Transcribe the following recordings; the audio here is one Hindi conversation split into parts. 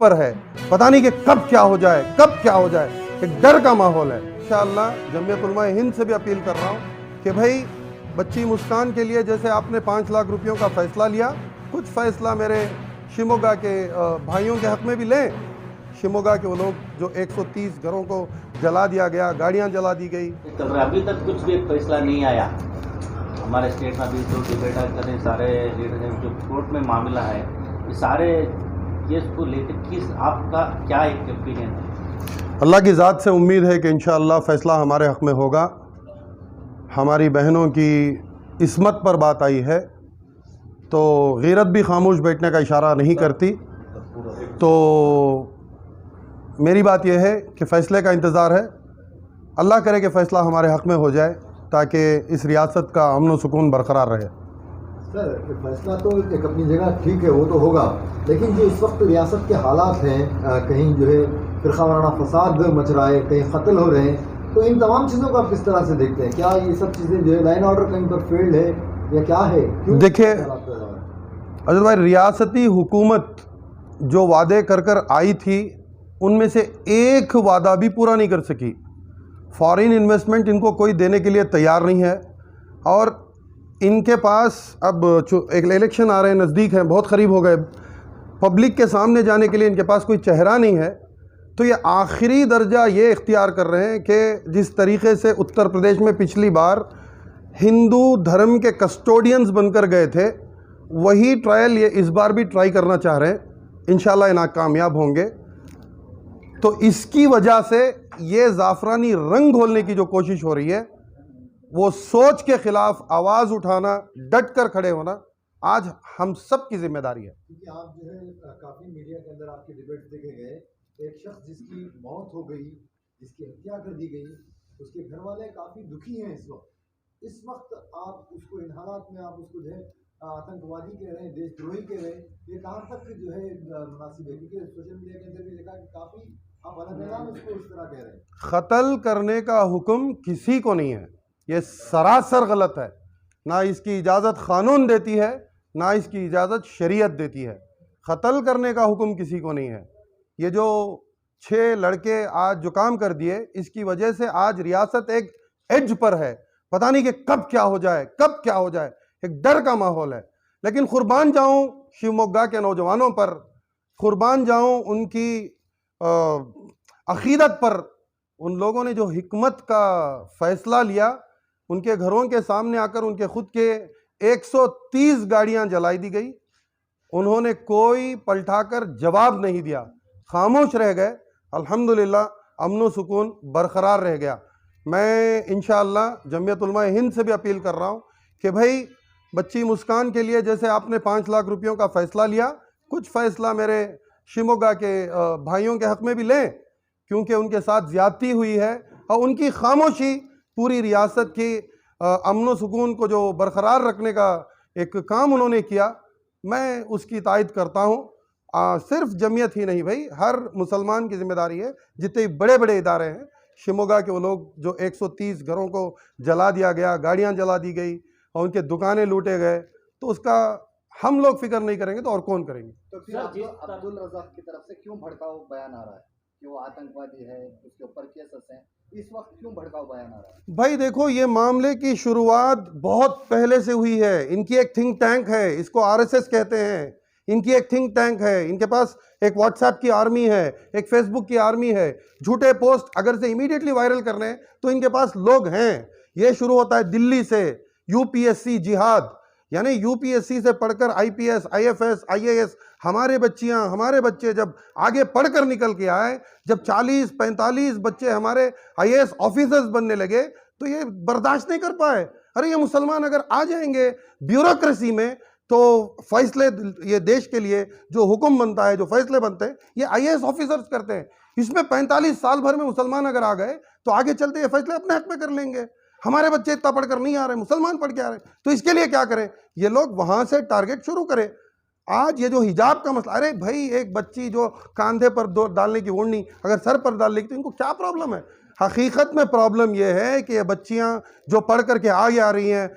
पर है, पता नहीं कि कब क्या हो जाए, कब क्या हो जाए, एक डर का माहौल है। इंशाअल्लाह जमीयत उलमा हिंद से भी अपील कर रहा हूँ कि भाई बच्ची मुस्कान के लिए जैसे आपने 5 लाख रुपयों का फ़ैसला लिया, कुछ फ़ैसला मेरे शिमोगा के भाइयों के हक़ में भी लें। शिमोगा के वो लोग जो 130 घरों को जला दिया गया, गाड़ियाँ जला दी गई। अभी तक कुछ भी फैसला नहीं आया हमारे स्टेट में। अभी जो डिबेट करें सारे लीडर जो कोर्ट में मामला है, ये सारे केस को लेकर किस आपका क्या एक ओपिनियन है? अल्लाह की ज़ात से उम्मीद है कि इंशाअल्लाह फ़ैसला हमारे हक़ में होगा। हमारी बहनों की इस्मत पर बात आई है तो गैरत भी खामोश बैठने का इशारा नहीं करती। तो मेरी बात यह है कि फ़ैसले का इंतज़ार है। अल्लाह करे कि फ़ैसला हमारे हक़ में हो जाए ताकि इस रियासत का अमन व सुकून बरकरार रहे। सर फैसला तो एक अपनी जगह ठीक है, वो तो होगा, लेकिन जो इस वक्त रियासत के हालात हैं, कहीं जो है फ़िरक़ा वाराना फसाद मच रहा है, कहीं कत्ल हो रहे हैं, तो इन तमाम चीज़ों को आप किस तरह से देखते हैं? क्या ये सब चीज़ें जो है लाइन ऑर्डर कहीं पर फेल्ड है या क्या है? देखिए अजद भाई, रियासती हुकूमत जो वादे कर कर आई थी उनमें से एक वादा भी पूरा नहीं कर सकी। फॉरेन इन्वेस्टमेंट इनको कोई देने के लिए तैयार नहीं है और इनके पास अब एक इलेक्शन आ रहे हैं, नज़दीक हैं, बहुत करीब हो गए, पब्लिक के सामने जाने के लिए इनके पास कोई चेहरा नहीं है। तो ये आखिरी दर्जा ये इख्तियार कर रहे हैं कि जिस तरीके से उत्तर प्रदेश में पिछली बार हिंदू धर्म के कस्टोडियंस बनकर गए थे, वही ट्रायल ये इस बार भी ट्राई करना चाह रहे हैं। इंशाल्लाह ये नाकामयाब होंगे। तो इसकी वजह से ये ज़ाफ़रानी रंग घोलने की जो कोशिश हो रही है, वो सोच के ख़िलाफ़ आवाज़ उठाना, डट कर खड़े होना आज हम सब की जिम्मेदारी है। क्योंकि आप जो है काफ़ी मीडिया के अंदर आपके डिबेट देखे गए, एक शख्स जिसकी मौत हो गई, जिसकी हत्या कर दी गई, उसके घर वाले काफ़ी दुखी हैं इस वक्त आप उसको इन हालात में आप उसको जो है आतंकवादी कह रहे हैं, देशद्रोही कह रहे हैं, ये कहाँ तक जो है मुनासिब है? क्योंकि सोशल मीडिया के अंदर भी देखा कि काफ़ी आप अलग उसको इस तरह कह रहे हैं। कत्ल करने का हुक्म किसी को नहीं है, ये सरासर गलत है। ना इसकी इजाज़त क़ानून देती है, ना इसकी इजाज़त शरीयत देती है। कत्ल करने का हुक्म किसी को नहीं है। ये जो 6 लड़के आज जो काम कर दिए, इसकी वजह से आज रियासत एक एज पर है, पता नहीं कि कब क्या हो जाए, कब क्या हो जाए, एक डर का माहौल है। लेकिन कुर्बान जाऊं शिवमोग्गा के नौजवानों पर, कुर्बान जाऊं उनकी अकीदत पर। उन लोगों ने जो हिकमत का फ़ैसला लिया, उनके घरों के सामने आकर उनके खुद के 130 गाड़ियां जलाई दी गई, उन्होंने कोई पलटाकर जवाब नहीं दिया, खामोश रह गए। अल्हम्दुलिल्लाह अमन व सुकून बरकरार रह गया। मैं इंशाअल्लाह जमीयत उलमा हिंद से भी अपील कर रहा हूँ कि भाई बच्ची मुस्कान के लिए जैसे आपने 5 लाख रुपयों का फ़ैसला लिया, कुछ फ़ैसला मेरे शिमोगा के भाइयों के हक़ में भी लें, क्योंकि उनके साथ ज़्यादती हुई है और उनकी खामोशी पूरी रियासत की अमन व सुकून को जो बरकरार रखने का एक काम उन्होंने किया, मैं उसकी तायद करता हूँ। सिर्फ जमीयत ही नहीं भाई, हर मुसलमान की ज़िम्मेदारी है। जितने बड़े बड़े इदारे हैं, शिमोगा के वो लोग जो 130 घरों को जला दिया गया, गाड़ियाँ जला दी गई और उनके दुकानें लूटे गए, तो उसका हम लोग फिक्र नहीं करेंगे तो और कौन करेंगे? तो फिर अब्दुल रज़ाक की तरफ से क्यों भड़काऊ बयान आ रहा है कि वो आतंकवादी है, उसके ऊपर केसेस हैं, इस वक्त क्यों भड़काऊ बयान आ रहा है? भाई देखो, ये मामले की शुरुआत बहुत पहले से हुई है। इनकी एक थिंक टैंक है, इसको आरएसएस कहते हैं। इनकी एक थिंक टैंक है, इनके पास एक व्हाट्सएप की आर्मी है, एक फेसबुक की आर्मी है। झूठे पोस्ट अगर से इमीडिएटली वायरल करने हैं तो इनके पास लोग हैं। ये शुरू होता है दिल्ली से, यूपीएससी जिहाद, यानी यूपीएससी से पढ़कर आईपीएस, आईएफएस, आईएएस हमारे बच्चियां, हमारे बच्चे जब आगे पढ़कर निकल के आए, जब 40-45 बच्चे हमारे आईएएस ऑफिसर्स बनने लगे, तो ये बर्दाश्त नहीं कर पाए। अरे ये मुसलमान अगर आ जाएंगे ब्यूरोक्रेसी में तो फैसले, ये देश के लिए जो हुक्म बनता है, जो फैसले बनते हैं, ये आईएएस ऑफिसर्स करते हैं। इसमें 45 साल भर में मुसलमान अगर आ गए तो आगे चलते ये फैसले अपने हक में कर लेंगे। हमारे बच्चे इतना पढ़कर नहीं आ रहे, मुसलमान पढ़ के आ रहे, तो इसके लिए क्या करें? ये लोग वहां से टारगेट शुरू करें। आज ये जो हिजाब का मसला, अरे भाई एक बच्ची जो कांधे पर डालने की ओढ़नी अगर सर पर डाल लेगी तो इनको क्या प्रॉब्लम है? हकीकत में प्रॉब्लम यह है कि ये बच्चियां जो पढ़ करके आगे आ रही हैं,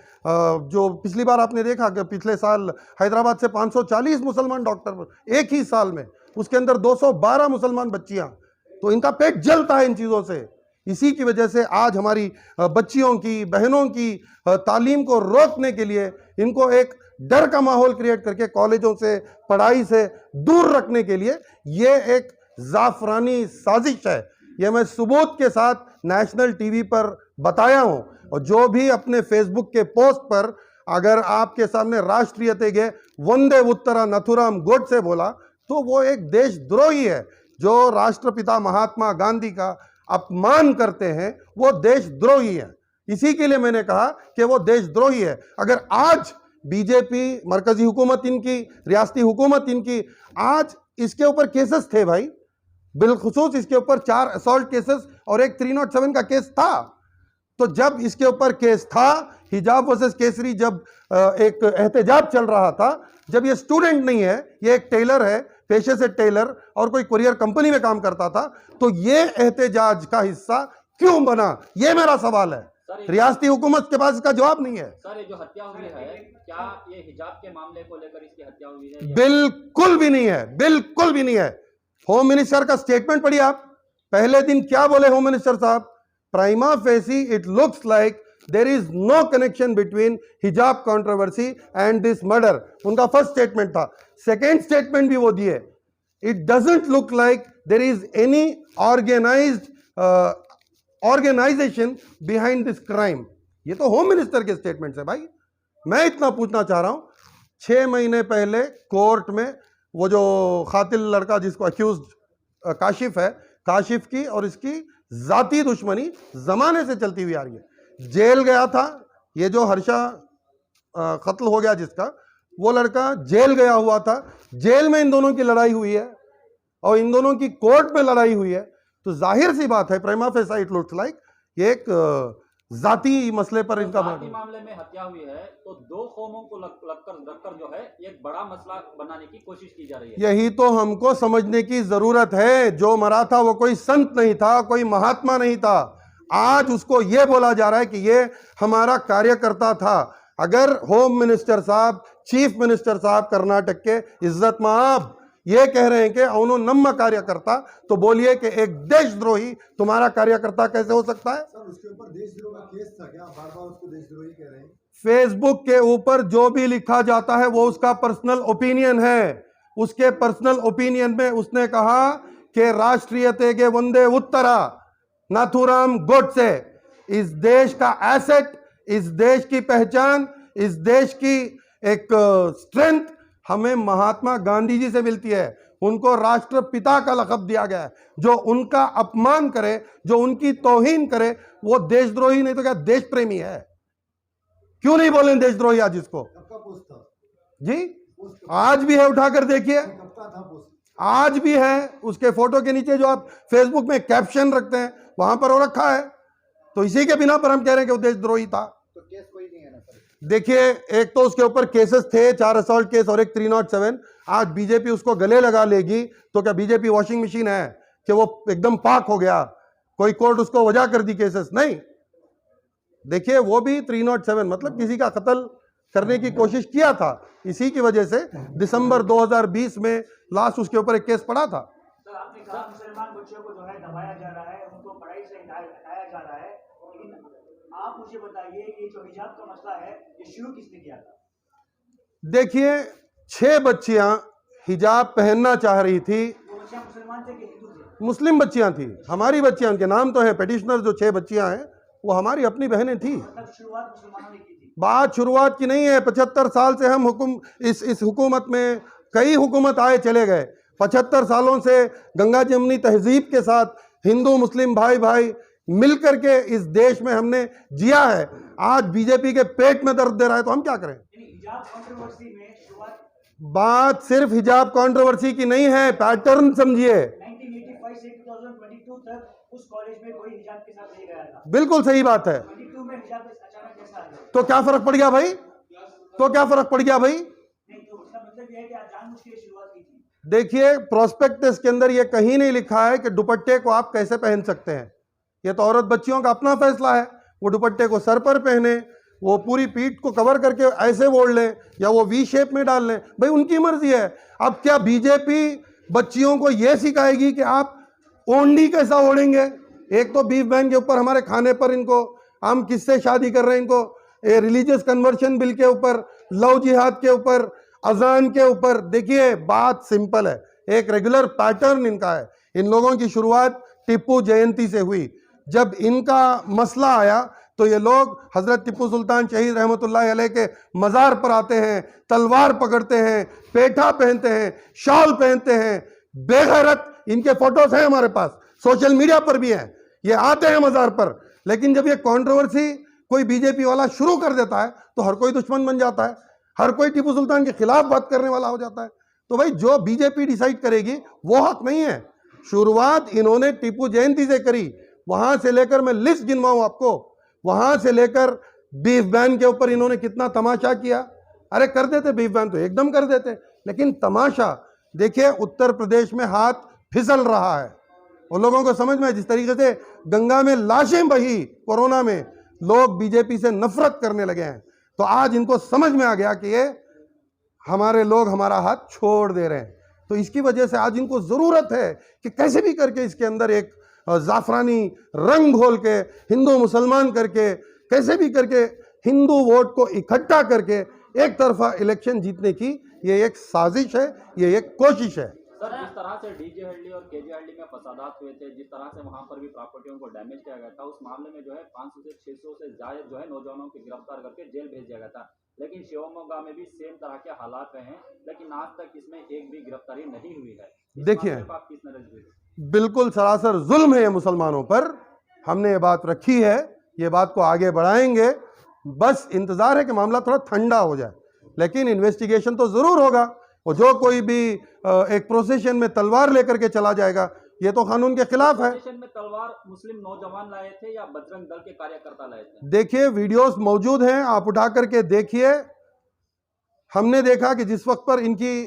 जो पिछली बार आपने देखा कि पिछले साल हैदराबाद से 540 मुसलमान डॉक्टर एक ही साल में, उसके अंदर 212 मुसलमान बच्चियां, तो इनका पेट जलता है इन चीज़ों से। इसी की वजह से आज हमारी बच्चियों की, बहनों की तालीम को रोकने के लिए इनको एक डर का माहौल क्रिएट करके कॉलेजों से, पढ़ाई से दूर रखने के लिए ये एक जाफरानी साजिश है। ये मैं सबूत के साथ नेशनल टीवी पर बताया हूं। और जो भी अपने फेसबुक के पोस्ट पर अगर आपके सामने राष्ट्रीयते गे वंदे उत्तरा नथुराम गोडसे बोला, तो वो एक देशद्रोही है। जो राष्ट्रपिता महात्मा गांधी का अपमान करते हैं वो देशद्रोही है। इसी के लिए मैंने कहा कि वो देशद्रोही है। अगर आज बीजेपी, मरकजी हुकूमत इनकी, रियासती हुकूमत इनकी, आज इसके ऊपर केसेस थे भाई, बिलखुसूस इसके ऊपर 4 असॉल्ट केसेस और एक 307 का केस था। तो जब इसके ऊपर केस था, हिजाब वर्सेस केसरी जब एक एहतजाज चल रहा था, जब ये स्टूडेंट नहीं है, ये एक टेलर है, पेशे से टेलर और कोई कुरियर कंपनी में काम करता था, तो ये एहतजाज का हिस्सा क्यों बना, ये मेरा सवाल है। रियासती हुकूमत के पास इसका जवाब नहीं है। सर, ये जो हत्या हुई है, क्या ये हिजाब के मामले को लेकर इसकी हत्या हुई है? बिल्कुल भी नहीं है, बिल्कुल भी नहीं है। होम मिनिस्टर का स्टेटमेंट पढ़िए आप। पहले दिन क्या बोले होम मिनिस्टर साहब? Prima facie it looks like there is no connection between hijab controversy and this murder. उनका फर्स्ट स्टेटमेंट था। सेकेंड स्टेटमेंट भी वो दिए, it doesn't look like there is any organisation behind this crime. ये तो होम मिनिस्टर के स्टेटमेंट्स है भाई। मैं इतना पूछना चाह रहा हूं, 6 महीने पहले कोर्ट में वो जो कातिल लड़का जिसको अक्यूज काशिफ है, काशिफ की और इसकी जाती दुश्मनी जमाने से चलती हुई आ रही है। जेल गया था ये जो हर्षा कत्ल हो गया जिसका, वो लड़का जेल गया हुआ था। जेल में इन दोनों की लड़ाई हुई है और इन दोनों की कोर्ट में लड़ाई हुई है। तो जाहिर सी बात है, prima facie it looks like ये एक जाती मसले पर इनका मामले में हत्या हुई है, तो 2 कौमों को रखकर जो है एक बड़ा मसला बनाने की कोशिश की जा रही है। यही तो हमको समझने की जरूरत है। जो मरा था वो कोई संत नहीं था, कोई महात्मा नहीं था। आज उसको ये बोला जा रहा है कि ये हमारा कार्यकर्ता था। अगर होम मिनिस्टर साहब, चीफ मिनिस्टर साहब कर्नाटक के इज्जत माब ये कह रहे हैं कि अवनो नम्मा कार्यकर्ता, तो बोलिए कि एक देशद्रोही तुम्हारा कार्यकर्ता कैसे हो सकता है? सर, उसके ऊपर देशद्रोह का केस था क्या? बार बार उसको देशद्रोही कह रहे हैं। फेसबुक के ऊपर जो भी लिखा जाता है वो उसका पर्सनल ओपिनियन है। उसके पर्सनल ओपिनियन में उसने कहा कि राष्ट्रीयते के वंदे उत्तरा नाथुराम गोडसे इस देश का एसेट, इस देश की पहचान, इस देश की एक स्ट्रेंथ हमें महात्मा गांधी जी से मिलती है। उनको राष्ट्रपिता का लक़ब दिया गया है। जो उनका अपमान करे, जो उनकी तौहीन करे, वो देशद्रोही नहीं तो क्या देश प्रेमी है? क्यों नहीं बोले देशद्रोही आज इसको? जी आज भी है, उठाकर देखिए, आज भी है। उसके फोटो के नीचे जो आप फेसबुक में कैप्शन रखते हैं वहां पर वो रखा है। तो इसी के बिना पर हम कह रहे हैं कि वो देशद्रोही था। तो केस कोई नहीं है ना सर? देखिए, एक तो उसके ऊपर केसेस थे, 4 असॉल्ट केस और एक 307। आज बीजेपी उसको गले लगा लेगी तो क्या बीजेपी वॉशिंग मशीन है कि वो एकदम पाक हो गया, कोई कोर्ट उसको वजह कर दी केसेस? नहीं। देखिए, वो भी 307 मतलब किसी का कत्ल करने की कोशिश किया था। इसी की वजह से दिसंबर 2020 में लास्ट उसके ऊपर एक केस पड़ा था। सर, आपने कहा मुसलमान बच्चों को जो है दबाया जा रहा है, उनको पढ़ाई से हटाया जा रहा है, लेकिन आप मुझे बताइए ये जो हिजाब का मसला है ये शुरू किसने किया था? देखिए, 6 बच्चियां हिजाब पहनना चाह रही थी। वो बच्चियां मुसलमान थे कि हिंदू थे? मुस्लिम बच्चियां थी, हमारी बच्चियां, उनके नाम तो है पेटिशनर। जो 6 बच्चियां हैं वो हमारी अपनी बहनें थी। मतलब शुरुआत मुसलमानों ने की थी? बात शुरुआत की नहीं है। 75 साल से हम इस हुकूमत में कई हुकूमत आए चले गए। 75 सालों से गंगा जमुनी तहजीब के साथ हिंदू मुस्लिम भाई भाई मिलकर के इस देश में हमने जिया है। आज बीजेपी के पेट में दर्द दे रहा है तो हम क्या करें? हिजाब कंट्रोवर्सी में शुरुआत बात सिर्फ हिजाब कंट्रोवर्सी की नहीं है, पैटर्न समझिए। 1985 से 2022 तक उस कॉलेज में कोई हिजाब के साथ नहीं गया था। बिल्कुल सही बात है। 22 में हिजाब अचानक कैसा आ गया? तो क्या फर्क पड़ गया भाई? तो क्या फर्क पड़ गया भाई? नहीं, तो उसका मतलब ये है कि आप जानबूझ के शुरुआत की थी। देखिए, प्रोस्पेक्टस के अंदर ये कहीं नहीं लिखा है कि दुपट्टे को आप कैसे पहन सकते हैं। ये तो औरत बच्चियों का अपना फैसला है। वो दुपट्टे को सर पर पहने, वो पूरी पीठ को कवर करके ऐसे ओढ़ लें या वो वी शेप में डाल लें, भाई उनकी मर्जी है। अब क्या बीजेपी बच्चियों को यह सिखाएगी कि आप ओंडी कैसा ओढ़ेंगे। एक तो बीफ बैन के ऊपर, हमारे खाने पर इनको, हम किससे शादी कर रहे हैं इनको, रिलीजियस कन्वर्शन बिल के ऊपर, लव जिहाद के ऊपर, अजान के ऊपर। देखिए बात सिंपल है, एक रेगुलर पैटर्न इनका है। इन लोगों की शुरुआत टिप्पू जयंती से हुई। जब इनका मसला आया तो ये लोग हजरत टिप्पू सुल्तान शहीद रहमतुल्लाह अलैह के मज़ार पर आते हैं, तलवार पकड़ते हैं, पेठा पहनते हैं, शाल पहनते हैं, बेगैरत। इनके फोटोज हैं हमारे पास, सोशल मीडिया पर भी हैं। ये आते हैं मज़ार पर, लेकिन जब ये कंट्रोवर्सी कोई बीजेपी वाला शुरू कर देता है तो हर कोई दुश्मन बन जाता है, हर कोई टिप्पू सुल्तान के खिलाफ बात करने वाला हो जाता है। तो भाई जो बीजेपी डिसाइड करेगी वो हक नहीं है। शुरुआत इन्होंने टिप्पू जयंती से करी, वहां से लेकर, मैं लिस्ट गिनवाऊं आपको, वहां से लेकर बीफ बैन के ऊपर इन्होंने कितना तमाशा किया। अरे कर देते बीफ बैन तो एकदम कर देते, लेकिन तमाशा देखिए उत्तर प्रदेश में हाथ फिसल रहा है। उन लोगों को समझ में, जिस तरीके से गंगा में लाशें बही कोरोना में, लोग बीजेपी से नफरत करने लगे हैं। तो आज इनको समझ में आ गया कि ये हमारे लोग हमारा हाथ छोड़ दे रहे हैं। तो इसकी वजह से आज इनको जरूरत है कि कैसे भी करके इसके अंदर एक जाफरानी रंग घोल के, हिंदू मुसलमान करके, कैसे भी करके हिंदू वोट को इकट्ठा करके एक तरफा इलेक्शन जीतने की ये एक साजिश है, ये एक कोशिश है। सर, जिस तरह से डीजे हल्दी और केजे हल्दी में फसादात हुए थे, जिस तरह से वहां पर भी प्रॉपर्टियों को डैमेज किया गया था, उस मामले में जो है 500 से 600 से ज्यादा जो है नौजवानों को गिरफ्तार करके जेल भेज दिया गया था। लेकिन शिवमोगा में भी सेम तरह के हालात रहे हैं, लेकिन आज तक इसमें एक भी गिरफ्तारी नहीं हुई है। देखिए आप किस नजर, बिल्कुल सरासर जुल्म है ये मुसलमानों पर। हमने ये बात रखी है, ये बात को आगे बढ़ाएंगे। बस इंतजार है कि मामला थोड़ा ठंडा हो जाए, लेकिन इन्वेस्टिगेशन तो जरूर होगा। और जो कोई भी एक प्रोसेशन में तलवार लेकर के चला जाएगा, ये तो कानून के खिलाफ है। प्रोसेशन में तलवार मुस्लिम नौजवान लाए थे या बजरंग दल के कार्यकर्ता लाए थे? देखिए वीडियोस मौजूद हैं, आप उठा करके देखिए। हमने देखा कि जिस वक्त पर इनकी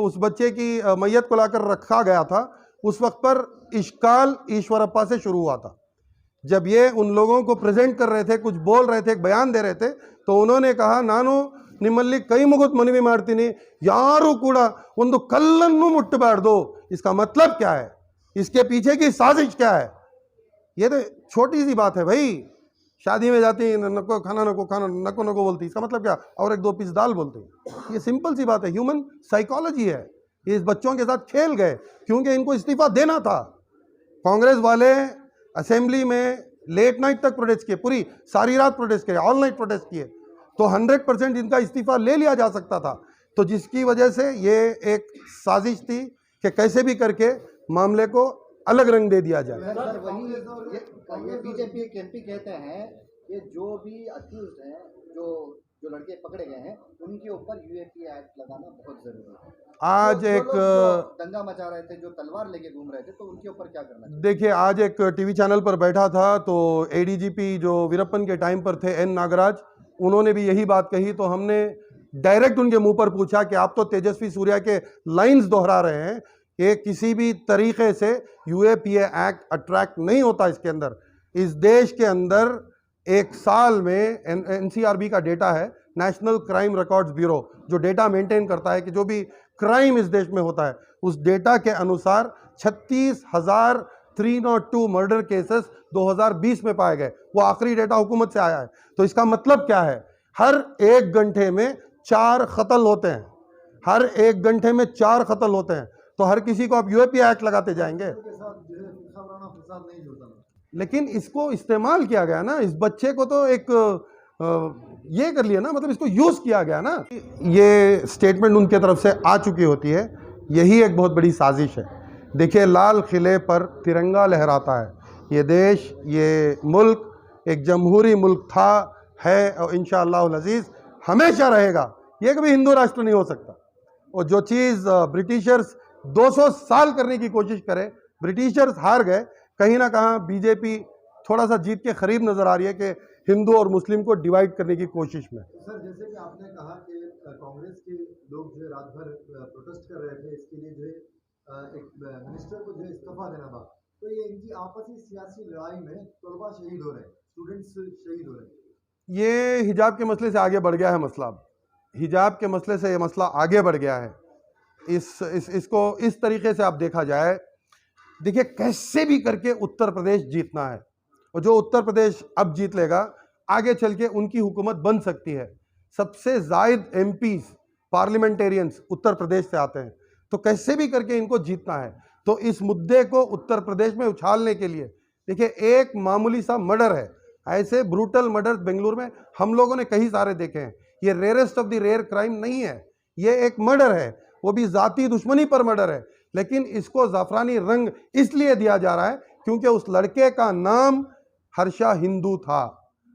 उस बच्चे की मैयत को लाकर रखा गया था, उस वक्त पर इश्काल ईश्वरप्पा से शुरू हुआ था। जब ये उन लोगों को प्रेजेंट कर रहे थे, कुछ बोल रहे थे, एक बयान दे रहे थे, तो उन्होंने कहा, नानु निम्मल्ली कई मुगुत मनवी मारती यारू कूड़ा ಒಂದು ಕಲ್ಲನ್ನು ಮುಟ್ಟಬಾರ್ದು। इसका मतलब क्या है, इसके पीछे की साजिश क्या है? ये तो छोटी सी बात है भाई। शादी में जाती नको खाना नको नको बोलती, इसका मतलब क्या? और एक दो पीस दाल बोलते। ये सिंपल सी बात है, ह्यूमन साइकोलॉजी है। ये इस बच्चों के साथ खेल गए क्योंकि इनको इस्तीफा देना था। कांग्रेस वाले असेंबली में लेट नाइट तक प्रोटेस्ट किए, पूरी सारी रात प्रोटेस्ट किए, ऑल नाइट प्रोटेस्ट किए, तो 100% इनका इस्तीफा ले लिया जा सकता था। तो जिसकी वजह से ये एक साजिश थी कि कैसे भी करके मामले को अलग रंग दे दिया जाए। सर वही ये बीजेपी के एमपी कहते हैं कि जो भी अक्यूज हैं, जो लड़के पकड़े गए हैं, उनके ऊपर यूएपी एक्ट लगाना बहुत जरूरी है। आज एक दंगा मचा रहे थे, जो तलवार लेके घूम रहे थे, तो उनके ऊपर क्या करना चाहिए? देखिए, आज एक टीवी चैनल पर बैठा था, तो एडीजीपी जो वीरप्पन के टाइम पर थे, एन नागराज, उन्होंने भी यही बात कही। तो हमने डायरेक्ट उनके मुंह पर पूछा कि आप तो तेजस्वी सूर्या के लाइंस दोहरा रहे हैं, कि किसी भी तरीके से यूएपीए एक्ट अट्रैक्ट नहीं होता इसके अंदर। इस देश के अंदर एक साल में एनसीआरबी का डेटा है, नेशनल क्राइम रिकॉर्ड्स ब्यूरो, जो डेटा मेंटेन करता है कि जो भी क्राइम इस देश में होता है, उस डेटा के अनुसार 36,302 मर्डर केसेस 2020 में पाए गए। वो आखिरी डेटा हुकूमत से आया है। तो इसका मतलब क्या है? हर 1 घंटे में 4 कत्ल होते हैं, हर 1 घंटे में 4 कत्ल होते हैं। तो हर किसी को आप यूएपी एक्ट लगाते जाएंगे, लेकिन इसको इस्तेमाल किया गया ना, इस बच्चे को तो एक ये कर लिया ना, मतलब इसको यूज किया गया ना। ये स्टेटमेंट उनके तरफ से आ चुकी होती है, यही एक बहुत बड़ी साजिश है। देखिए, लाल किले पर तिरंगा लहराता है। ये देश, ये मुल्क एक जमहूरी मुल्क था, है, और इंशाअल्लाह अज़ीज़ हमेशा रहेगा। ये कभी हिंदू राष्ट्र नहीं हो सकता। और जो चीज़ ब्रिटिशर्स 200 साल करने की कोशिश करे, ब्रिटिशर्स हार गए। कहीं ना कहाँ बीजेपी थोड़ा सा जीत के करीब नजर आ रही है कि हिंदू और मुस्लिम को डिवाइड करने की कोशिश में। सर, जैसे कि आपने कहा कि कांग्रेस के लोग जो रात भर प्रोटेस्ट कर रहे थे, इसके लिए जो एक मिनिस्टर को जो इस्तीफा देना था, तो ये इनकी आपसी सियासी लड़ाई में तलबा शहीद हो रहे हैं, स्टूडेंट्स शहीद हो रहे हैं। ये हिजाब के मसले से आगे बढ़ गया है मसला। हिजाब के मसले से ये मसला आगे बढ़ गया है। इसको इस तरीके से आप देखा जाए, देखिए कैसे भी करके उत्तर प्रदेश जीतना है, और जो उत्तर प्रदेश अब जीत लेगा आगे चल के उनकी हुकूमत बन सकती है। सबसे ज़ायद एमपीज पार्लियामेंटेरियंस उत्तर प्रदेश से आते हैं, तो कैसे भी करके इनको जीतना है। तो इस मुद्दे को उत्तर प्रदेश में उछालने के लिए, देखिए एक मामूली सा मर्डर है, ऐसे ब्रूटल मर्डर बेंगलुरु में हम लोगों ने कई सारे देखे हैं, ये rarest of the rare crime नहीं है, ये एक मर्डर है, वो भी ज़ाती दुश्मनी पर मर्डर है। लेकिन इसको ज़ाफ़रानी रंग इसलिए दिया जा रहा है क्योंकि उस लड़के का नाम हर्षा हिंदू था,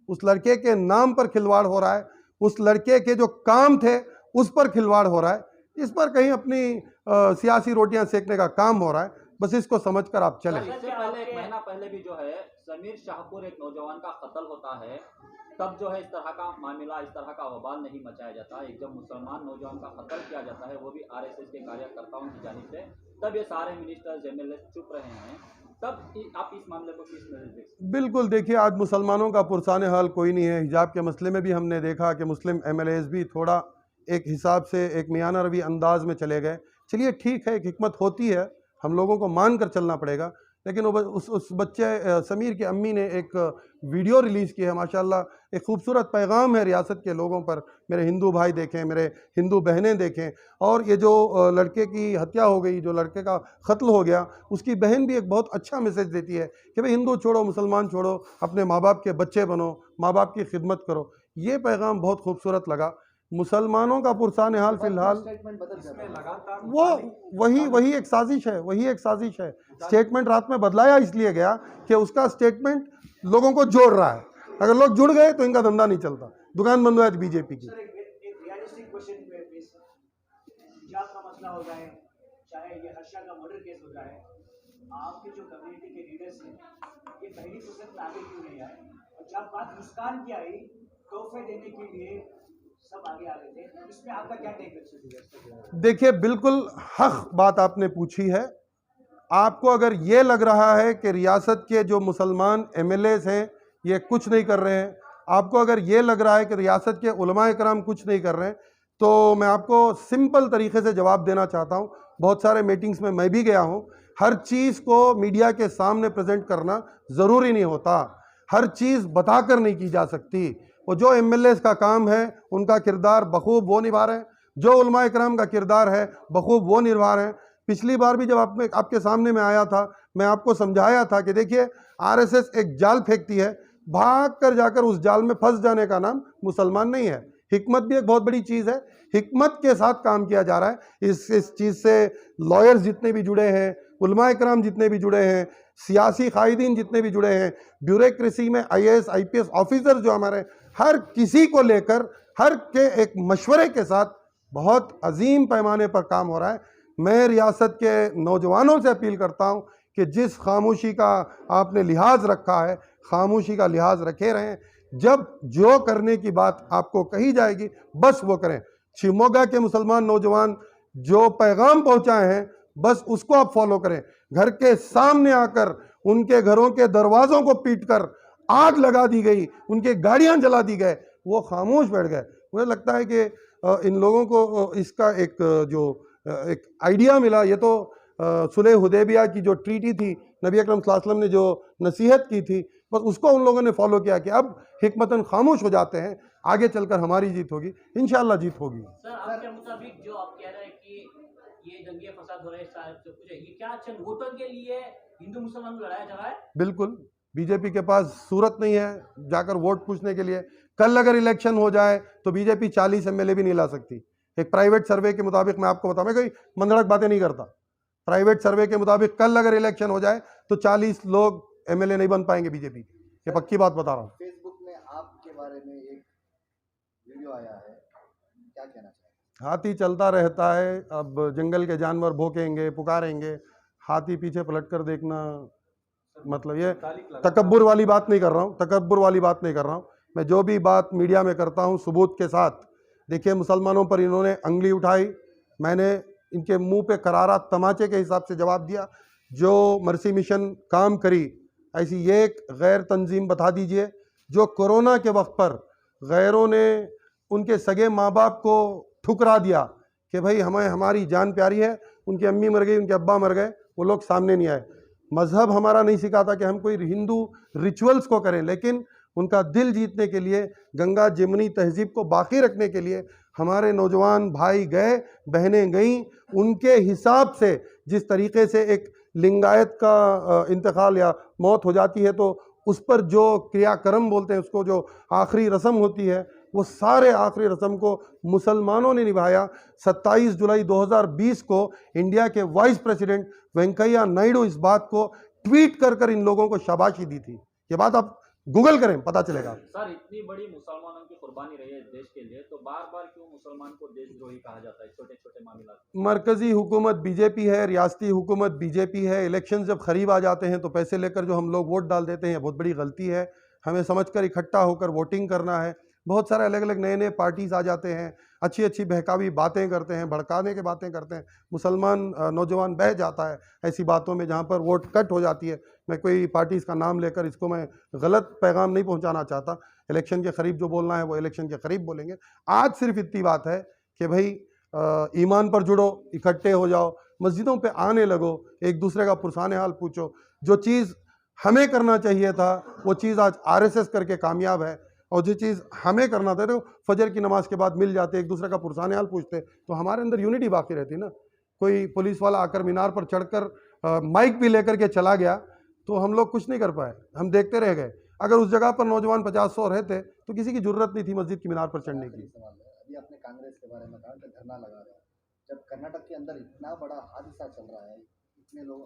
उस लड़के के नाम पर खिलवाड़ हो रहा है, उस लड़के के जो काम थे उस पर खिलवाड़ हो रहा है, इस पर कहीं अपनी सियासी रोटियां सेकने का काम हो रहा है। बस इसको समझकर आप चलें। इससे पहले एक महीना पहले भी जो है समीर शाहपुर एक नौजवान का कत्ल होता है, तब जो है इस तरह का मामला, इस तरह का वबाल नहीं मचाया जाता। एक जब मुसलमान नौजवान का कत्ल किया जाता है, वो भी आरएसएस के कार्यकर्ताओं की जानिब से, तब ये सारे मिनिस्टर्स एमएलए चुप रहे हैं। तब आप इस मामले को किस नजर देखते हैं? बिल्कुल, देखिए आज मुसलमानों का पुरसाने हाल कोई नहीं है। हिजाब के मसले में भी हमने देखा कि मुस्लिम एमएलएज भी थोड़ा एक हिसाब से एक मियाना रवी अंदाज में चले गए। चलिए ठीक है, एक हिकमत होती है, हम लोगों को मान कर चलना पड़ेगा। लेकिन वो उस बच्चे समीर की अम्मी ने एक वीडियो रिलीज़ की है, माशाल्लाह एक खूबसूरत पैगाम है रियासत के लोगों पर। मेरे हिंदू भाई देखें, मेरे हिंदू बहनें देखें, और ये जो लड़के की हत्या हो गई, जो लड़के का कत्ल हो गया, उसकी बहन भी एक बहुत अच्छा मैसेज देती है कि भाई हिंदू छोड़ो, मुसलमान छोड़ो, अपने माँ बाप के बच्चे बनो, माँ बाप की खिदमत करो। ये पैगाम बहुत खूबसूरत लगा। मुसलमानों का पुरसान हाल फिलहाल वो वही एक साजिश है, वही एक साजिश है। स्टेटमेंट रात में बदलाया इसलिए गया कि उसका स्टेटमेंट लोगों को जोड़ रहा है, अगर लोग जुड़ गए तो इनका धंधा नहीं चलता, दुकान बंद हो जाती बीजेपी की। सर एक रियलिस्टिक क्वेश्चन बेस, हिजाब का मसला हो जाए, चाहे ये हर्षा का मर्डर केस हो जाए, आपके जो कम्युनिटी के लीडर्स हैं ये पहली फुर्सत में आगे क्यों नहीं आए? और जब बात मुस्कान की आई, तोहफे देने के लिए सब आगे आ गए थे, इसमें आपका क्या टेक है? देखिए बिल्कुल हक बात आपने पूछी है। आपको अगर ये लग रहा है कि रियासत के जो मुसलमान एमएलएज हैं ये कुछ नहीं कर रहे हैं, आपको अगर ये लग रहा है कि रियासत के उलमाए कराम कुछ नहीं कर रहे हैं, तो मैं आपको सिंपल तरीके से जवाब देना चाहता हूँ। बहुत सारे मीटिंग्स में मैं भी गया हूँ। हर चीज़ को मीडिया के सामने प्रेजेंट करना ज़रूरी नहीं होता, हर चीज़ बताकर नहीं की जा सकती। वो जो एमएलएज का काम है उनका किरदार बखूब वो निभा रहे हैं, जो उलमाए कराम का किरदार है बखूब वो निभा रहे हैं। पिछली बार भी जब आपके सामने में आया था, मैं आपको समझाया था कि देखिए आरएसएस एक जाल फेंकती है, भाग कर जाकर उस जाल में फंस जाने का नाम मुसलमान नहीं है। हिकमत भी एक बहुत बड़ी चीज़ है, हिकमत के साथ काम किया जा रहा है। इस चीज़ से लॉयर्स जितने भी जुड़े हैं, उलमाए कराम जितने भी जुड़े हैं, सियासी कायदीन जितने भी जुड़े हैं, ब्यूरोक्रेसी में आईएएस आईपीएस ऑफिसर जो हमारे, हर किसी को लेकर हर के एक मशवरे के साथ बहुत अजीम पैमाने पर काम हो रहा है। मैं रियासत के नौजवानों से अपील करता हूं कि जिस खामोशी का आपने लिहाज रखा है, खामोशी का लिहाज रखे रहें। जब जो करने की बात आपको कही जाएगी बस वो करें। शिवमोगा के मुसलमान नौजवान जो पैगाम पहुंचाए हैं बस उसको आप फॉलो करें। घर के सामने आकर उनके घरों के दरवाज़ों को पीटकर आग लगा दी गई, उनके गाड़ियां जला दी गए, वो खामोश बैठ गए। मुझे लगता है कि इन लोगों को इसका एक आइडिया मिला। ये तो सुलह हुदैबिया की जो ट्रीटी थी, नबी अकरम सल्लल्लाहु अलैहि वसल्लम ने जो नसीहत की थी, बस उसको उन लोगों ने फॉलो किया कि अब हिकमतन खामोश हो जाते हैं, आगे चलकर हमारी जीत होगी, इंशाअल्लाह जीत होगी। सर आपके मुताबिक जो आप कह रहे हैं कि ये दंगे फसाद हो रहे हैं, ये क्या चंद वोटों के लिए हिंदू मुसलमान को लड़ाया जा रहा है? बिल्कुल, बीजेपी के पास सूरत नहीं है जाकर वोट पूछने के लिए। कल अगर इलेक्शन हो जाए तो बीजेपी 40 एमएलए भी नहीं ला सकती। एक प्राइवेट सर्वे के मुताबिक, मैं आपको बताऊं, मैं कोई मंदड़क बातें नहीं करता, प्राइवेट सर्वे के मुताबिक कल अगर इलेक्शन हो जाए तो 40 लोग एमएलए नहीं बन पाएंगे बीजेपी, ये पक्की बात बता रहा हूँ। फेसबुक में आपके बारे में एक वीडियो आया है, क्या कहना चाहिए? हाथी चलता रहता है, अब जंगल के जानवर भौंकेंगे, पुकारेंगे, हाथी पीछे पलट कर देखना, मतलब ये तकब्बुर वाली बात नहीं कर रहा हूँ, तकब्बुर वाली बात नहीं कर रहा हूँ। मैं जो भी बात मीडिया में करता हूँ सबूत के साथ। देखिए मुसलमानों पर इन्होंने अंगली उठाई, मैंने इनके मुंह पे करारा तमाचे के हिसाब से जवाब दिया। जो मर्सी मिशन काम करी, ऐसी ये एक गैर तंजीम बता दीजिए जो कोरोना के वक्त पर गैरों ने उनके सगे माँ बाप को ठुकरा दिया कि भाई हमें हमारी जान प्यारी है, उनकी अम्मी मर गई, उनके अब्बा मर गए, वो लोग सामने नहीं आए। मज़हब हमारा नहीं सिखाता कि हम कोई हिंदू रिचुअल्स को करें, लेकिन उनका दिल जीतने के लिए, गंगा जमुनी तहजीब को बाकी रखने के लिए हमारे नौजवान भाई गए, बहनें गईं। उनके हिसाब से जिस तरीके से एक लिंगायत का इंतकाल या मौत हो जाती है, तो उस पर जो क्रियाक्रम बोलते हैं, उसको जो आखिरी रस्म होती है, वो सारे आखिरी रस्म को मुसलमानों ने निभाया। 27 जुलाई 2020 को इंडिया के वाइस प्रेसिडेंट वेंकैया नायडू इस बात को ट्वीट कर कर इन लोगों को शाबाशी दी थी। ये बात आप गूगल करें, पता चलेगा। सर, इतनी बड़ी मुसलमानों की कुर्बानी रही है देश के लिए, तो बार बार क्यों मुसलमान को देशद्रोही कहा जाता है छोटे छोटे मामला? मरकजी हुकूमत बीजेपी है, रियासती हुकूमत बीजेपी है। इलेक्शन जब करीब आ जाते हैं तो पैसे लेकर जो हम लोग वोट डाल देते हैं, बहुत बड़ी गलती है। हमें समझकर इकट्ठा होकर वोटिंग करना है। बहुत सारे अलग अलग नए नए पार्टीज आ जाते हैं, अच्छी अच्छी बहकावी बातें करते हैं, भड़काने की बातें करते हैं। मुसलमान नौजवान बह जाता है ऐसी बातों में जहाँ पर वोट कट हो जाती है। मैं कोई पार्टीज़ का नाम लेकर इसको मैं गलत पैगाम नहीं पहुँचाना चाहता। इलेक्शन के करीब जो बोलना है वो इलेक्शन के करीब बोलेंगे। आज सिर्फ इतनी बात है कि भाई ईमान पर जुड़ो, इकट्ठे हो जाओ, मस्जिदों पे आने लगो, एक दूसरे का पुरसाने हाल पूछो। जो चीज़ हमें करना चाहिए था वो चीज़ आज आरएसएस करके कामयाब है, और जो चीज़ हमें करना था तो फजर की नमाज के बाद मिल जाते, एक दूसरे का पुरसाने हाल पूछते, तो हमारे अंदर यूनिटी बाकी रहती ना। कोई पुलिस वाला आकर मीनार पर चढ़कर माइक भी लेकर के चला गया तो हम लोग कुछ नहीं कर पाए, हम देखते रह गए। अगर उस जगह पर नौजवान 50-100 रहते तो किसी की जरूरत नहीं थी मस्जिद की मीनार पर चढ़ने की। अभी आपने कांग्रेस के बारे में कहा कि धरना लगा रहे हैं, जब कर्नाटक के अंदर इतना बड़ा हादसा चल रहा है, इतने लोग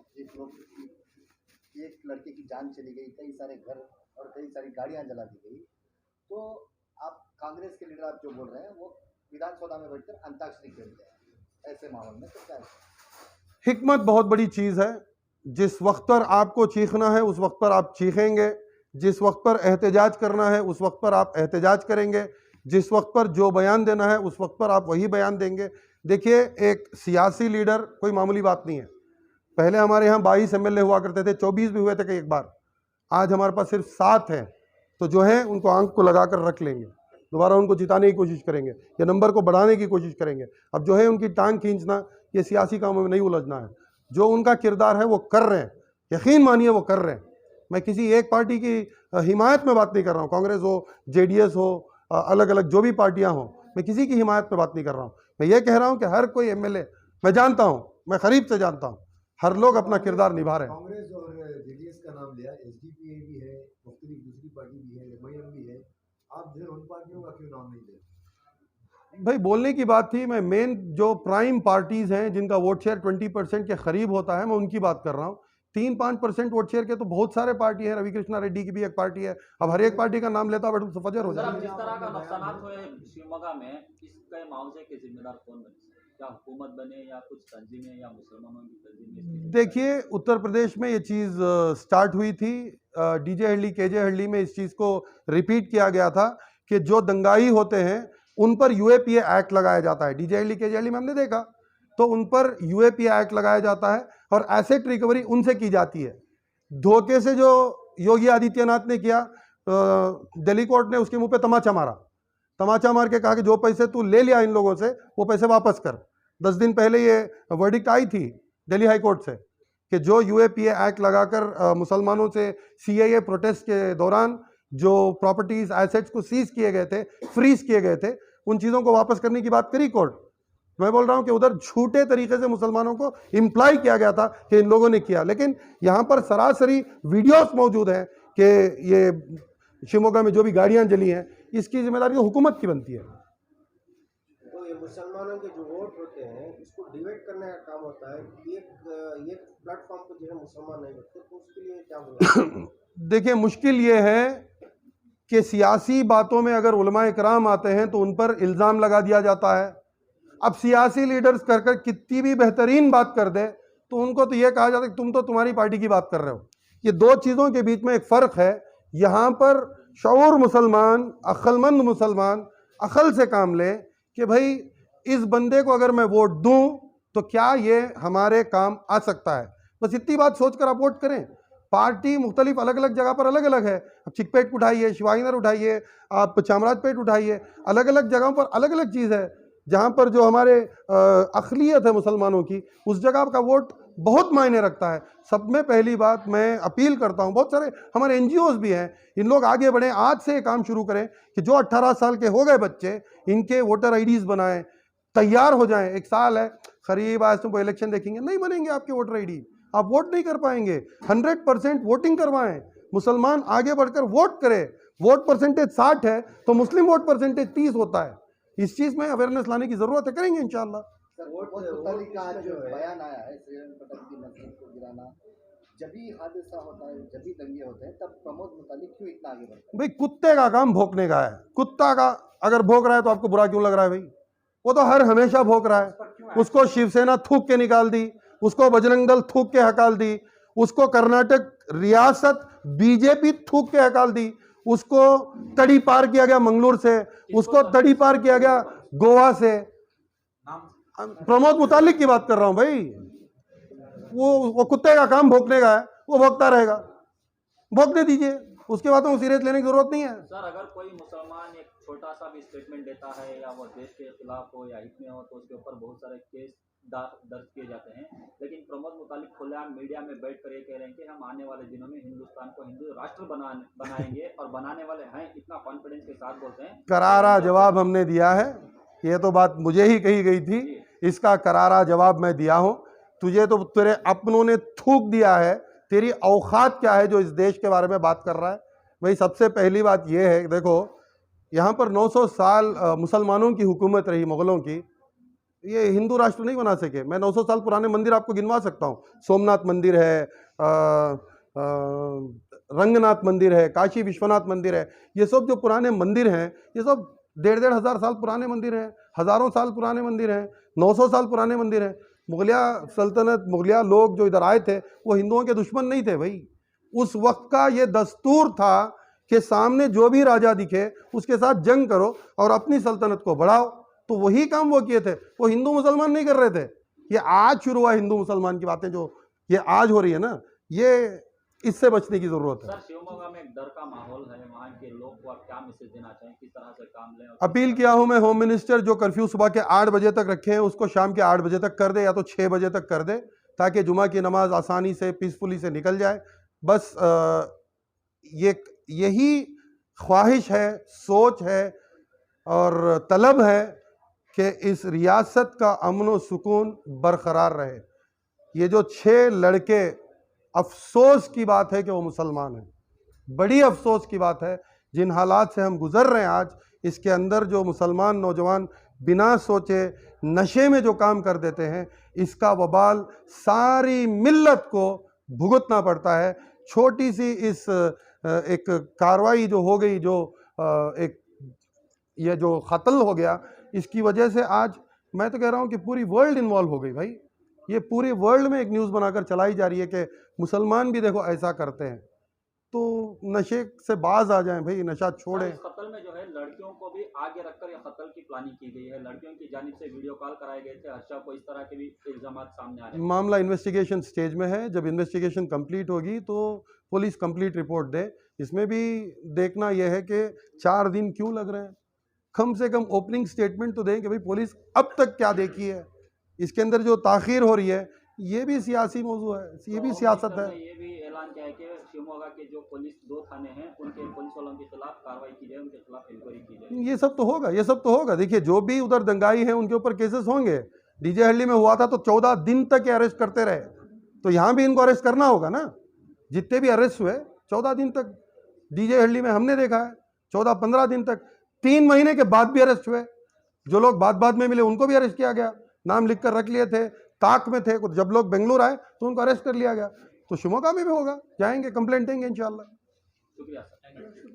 एक लड़के की जान चली गई, कई सारे घर और कई सारी गाड़ियां जला दी गई, तो आप कांग्रेस के लीडर आप जो बोल रहे हैं वो विधानसभा में बैठकर अंताक्षरी खेलते हैं, ऐसे माहौल में तो क्या है? हिकमत बहुत बड़ी चीज़ है। जिस वक्त पर आपको चीखना है उस वक्त पर आप चीखेंगे, जिस वक्त पर एहतजाज करना है उस वक्त पर आप एहतजाज करेंगे, जिस वक्त पर जो बयान देना है उस वक्त पर आप वही बयान देंगे। देखिए, एक सियासी लीडर कोई मामूली बात नहीं है। पहले हमारे यहाँ 22 MLA हुआ करते थे, 24 भी हुए थे कई एक बार। आज हमारे पास सिर्फ 7 हैं, तो जो है उनको आंख को लगा कर रख लेंगे, दोबारा उनको जिताने की कोशिश करेंगे या नंबर को बढ़ाने की कोशिश करेंगे। अब जो है उनकी टांग खींचना, ये सियासी कामों में नहीं उलझना है। जो उनका किरदार है वो कर रहे हैं, यकीन मानिए वो कर रहे हैं। मैं किसी एक पार्टी की हिमायत में बात नहीं कर रहा हूँ, कांग्रेस हो, JDS हो, अलग अलग जो भी पार्टियाँ हों, मैं किसी की हिमायत में बात नहीं कर रहा हूँ। मैं ये कह रहा हूँ कि हर कोई MLA, मैं जानता हूँ, मैं करीब से जानता हूँ, हर लोग अपना किरदार निभा रहे हैं। कांग्रेस और JDS का नाम लिया, SDPI भी है, मुख्तलिफ दूसरी पार्टी भी है, MIM भी है, आप जो उन पार्टियों का क्यों नाम नहीं ले? भाई बोलने की बात थी, मैं मेन जो प्राइम पार्टीज हैं जिनका वोट शेयर 20% के करीब होता है, मैं उनकी बात कर रहा हूँ। 3-5% वोट शेयर के तो बहुत सारे पार्टी है। रवि कृष्णा रेड्डी की भी एक पार्टी है। अब हर एक पार्टी का नाम लेता बैठो तो फजर हो सर, अब जाए। जिस तरह का नुकसान हुए शिवमोगा में, इसके मुआवजे के जिम्मेदार कौन बने? क्या हुकूमत बने या कुछ तंजीमें या मुसलमानों की तंजीमें? देखिए, उत्तर प्रदेश में ये चीज़ स्टार्ट हुई थी, DJ हल्ली KJ हल्ली में इस चीज़ को रिपीट किया गया था कि जो दंगाई होते हैं उन पर UAPA एक्ट लगाया जाता है। DJ हल्ली KJ हल्ली में हमने देखा तो उन पर UAPA एक्ट लगाया जाता है और एसेट रिकवरी उनसे की जाती है। धोखे से जो योगी आदित्यनाथ ने किया, दिल्ली कोर्ट ने उसके मुंह पे तमाचा मारा, तमाचा मार के कहा कि जो पैसे तू ले लिया इन लोगों से वो पैसे वापस कर। 10 दिन पहले ये वर्डिक्ट आई थी दिल्ली हाई कोर्ट से कि जो UAPA एक्ट लगाकर मुसलमानों से CAA प्रोटेस्ट के दौरान जो प्रॉपर्टीज एसेट्स को सीज किए गए थे, फ्रीज किए गए थे, उन चीज़ों को वापस करने की बात करी कोर्ट। मैं बोल रहा हूं कि उधर झूठे तरीके से मुसलमानों को इम्प्लाई किया गया था कि इन लोगों ने किया, लेकिन यहां पर सरासरी वीडियोस मौजूद हैं कि ये शिवमोगा में जो भी गाड़ियां जली हैं इसकी जिम्मेदारी तो हुकूमत की बनती है। तो ये मुसलमानों के जो वोट होते हैं इसको डिवाइड करने का काम होता है। एक प्लेटफॉर्म पर जो है मुसलमान नहीं होते, तो उसके लिए क्या बोला? देखिए, मुश्किल ये है कि सियासी बातों में अगर उलमा इकराम आते हैं तो उन पर इल्ज़ाम लगा दिया जाता है। अब सियासी लीडर्स कर कर कितनी भी बेहतरीन बात कर दे तो उनको तो यह कहा जाता है कि तुम तो तुम्हारी पार्टी की बात कर रहे हो। ये दो चीज़ों के बीच में एक फ़र्क है। यहाँ पर शऊर मुसलमान, अक्लमंद मुसलमान अक्ल से काम ले कि भाई इस बंदे को अगर मैं वोट दूं तो क्या ये हमारे काम आ सकता है। बस इतनी बात सोचकर आप वोट करें। पार्टी मुख्तलिफ अलग अलग जगह पर अलग अलग है। अब चिकपेट उठाइए, शिवाजीनगर उठाइए, आप चामराजपेट उठाइए, अलग अलग जगहों पर अलग अलग चीज़ है। जहाँ पर जो हमारे अक़लियत है मुसलमानों की, उस जगह का वोट बहुत मायने रखता है। सब में पहली बात मैं अपील करता हूँ, बहुत सारे हमारे NGOs भी हैं, इन लोग आगे बढ़ें, आज से काम शुरू करें कि जो 18 साल के हो गए बच्चे, इनके वोटर IDs बनाएं, तैयार हो जाएं। एक साल है करीब, आज तुमको इलेक्शन देखेंगे, नहीं बनेंगे आपके वोटर ID, आप वोट नहीं कर पाएंगे। 100% वोटिंग करवाएं, मुसलमान आगे बढ़कर वोट करें। वोट परसेंटेज 60 है तो मुस्लिम वोट परसेंटेज 30 होता है। इस चीज़ में अवेयरनेस लाने की ज़रूरत है, करेंगे इंशाल्लाह। सर, वोट मुतालिक का आज जो बयान आया है, श्रीरंग पटक की मस्जिद को गिराना, जब भी हादसा होता है, जब भी दंगे होते हैं, तब प्रमोद मुतालिक क्यों इतना आगे बढ़ता है? भाई कुत्ते का काम भौंकने का है, कुत्ता का अगर भौंक रहा है तो आपको बुरा क्यों लग रहा है भाई? वो तो हर हमेशा भौंक रहा है। उसको शिवसेना थूक के निकाल दी, उसको बजरंग दल थूक के हकाल दी, उसको कर्नाटक रियासत बीजेपी थूक के हकाल दी, उसको तड़ी पार किया गया मंगलूर से, उसको तड़ी पार किया गया गोवा से। प्रमोद मुतालिक की बात कर रहा हूं भाई। वो कुत्ते का काम भौंकने का है, वो भौंकता रहेगा, भौंकने दीजिए, उसके बाद तो सीरियस लेने की जरूरत नहीं है। सर, अगर कोई मुसलमान एक छोटा सा भी स्टेटमेंट देता है या वो देश के खिलाफ हो या हित में हो तो उसके ऊपर बहुत सारे केस दर्ज किए जाते हैं, लेकिन प्रमोद मुतालिक खुलेआम मीडिया में बैठ कर ये कह रहे हैं कि हम आने वाले दिनों में हिंदुस्तान को हिंदू राष्ट्र बनाएंगे और बनाने वाले हैं, इतना कॉन्फिडेंस के साथ बोलते हैं। करारा जवाब हमने दिया है, ये तो बात मुझे ही कही गई थी, इसका करारा जवाब मैं दिया हूं। तुझे तो तेरे अपनों ने थूक दिया है, तेरी औकात क्या है जो इस देश के बारे में बात कर रहा है? भाई सबसे पहली बात यह है, देखो यहाँ पर 900 साल मुसलमानों की हुकूमत रही, मुगलों की, ये हिंदू राष्ट्र नहीं बना सके। मैं 900 साल पुराने मंदिर आपको गिनवा सकता हूँ। सोमनाथ मंदिर है, रंगनाथ मंदिर है, काशी विश्वनाथ मंदिर है, ये सब जो पुराने मंदिर हैं, ये सब 1,500 हजार साल पुराने मंदिर हैं, हज़ारों साल पुराने मंदिर हैं, 900 साल पुराने मंदिर हैं। मुगलिया सल्तनत, मुगलिया लोग जो इधर आए थे वो हिंदुओं के दुश्मन नहीं थे भाई। उस वक्त का ये दस्तूर था कि सामने जो भी राजा दिखे उसके साथ जंग करो और अपनी सल्तनत को बढ़ाओ। तो वही काम वो किए थे, वो हिंदू मुसलमान नहीं कर रहे थे। ये आज शुरू हुआ हिंदू मुसलमान की बातें जो ये आज हो रही है ना, ये इससे बचने की जरूरत है। सर, शिवमोगा में एक डर का माहौल है, वहाँ के लोग को आप क्या मैसेज देना चाहें, किस तरह से काम लें? अपील किया हूं मैं, होम मिनिस्टर जो कर्फ्यू सुबह के 8 बजे तक रखे हैं उसको शाम के 8 बजे तक कर दे या तो 6 बजे तक कर दे, ताकि जुमा की नमाज आसानी से पीसफुली से निकल जाए। बस यही ख्वाहिश है, सोच है और तलब है कि इस रियासत का अमन व सुकून बरकरार रहे। ये जो 6 लड़के, अफसोस की बात है कि वो मुसलमान हैं, बड़ी अफसोस की बात है जिन हालात से हम गुज़र रहे हैं आज, इसके अंदर जो मुसलमान नौजवान बिना सोचे नशे में जो काम कर देते हैं, इसका वबाल सारी मिल्लत को भुगतना पड़ता है। छोटी सी इस एक कार्रवाई जो हो गई, जो एक ये जो कत्ल हो गया, इसकी वजह से आज मैं तो कह रहा हूँ कि पूरी वर्ल्ड इन्वॉल्व हो गई भाई। ये पूरे वर्ल्ड में एक न्यूज़ बनाकर चलाई जा रही है कि मुसलमान भी देखो ऐसा करते हैं। तो नशे से बाज आ जाएं भाई, नशा छोड़ें। इस कत्ल में जो है लड़कियों को भी आगे रखकर यह कत्ल की प्लानिंग की गई है, लड़कियों की जानिब से वीडियो कॉल कराए गए थे हर्षा को, इस तरह के भी इल्जाम सामने आ रहे हैं। मामला इन्वेस्टिगेशन स्टेज में है, जब इन्वेस्टिगेशन कंप्लीट होगी तो पुलिस कंप्लीट रिपोर्ट दे। इसमें भी देखना यह है कि 4 दिन क्यों लग रहे हैं, कम से कम ओपनिंग स्टेटमेंट तो दें कि भाई पुलिस अब तक क्या देखी है। इसके अंदर जो ताख़ीर हो रही है ये भी सियासी मौजू है, ये भी सियासत है। ये भी ऐलान किया है कि शिवमोगा के जो पुलिस 2 थाने हैं उनके पुलिस वालों के खिलाफ कार्रवाई की जाए, उनके खिलाफ इंक्वायरी की जाए। ये सब तो होगा, ये सब तो होगा। देखिए जो भी उधर दंगाई हैं उनके ऊपर केसेस होंगे। डीजे हल्ली में हुआ था तो 14 दिन तक अरेस्ट करते रहे, तो यहाँ भी इनको अरेस्ट करना होगा ना। जितने भी अरेस्ट हुए 14 दिन तक डीजे हल्ली में हमने देखा है, 14-15 दिन तक, 3 महीने के बाद भी अरेस्ट हुए। जो लोग बाद में मिले उनको भी अरेस्ट किया गया, नाम लिख कर रख लिए थे, ताक में थे। जब लोग बेंगलुरु आए तो उनको अरेस्ट कर लिया गया। तो शिवमोगा में भी होगा, जाएंगे, कंप्लेंट देंगे इंशाल्लाह। शुक्रिया सर।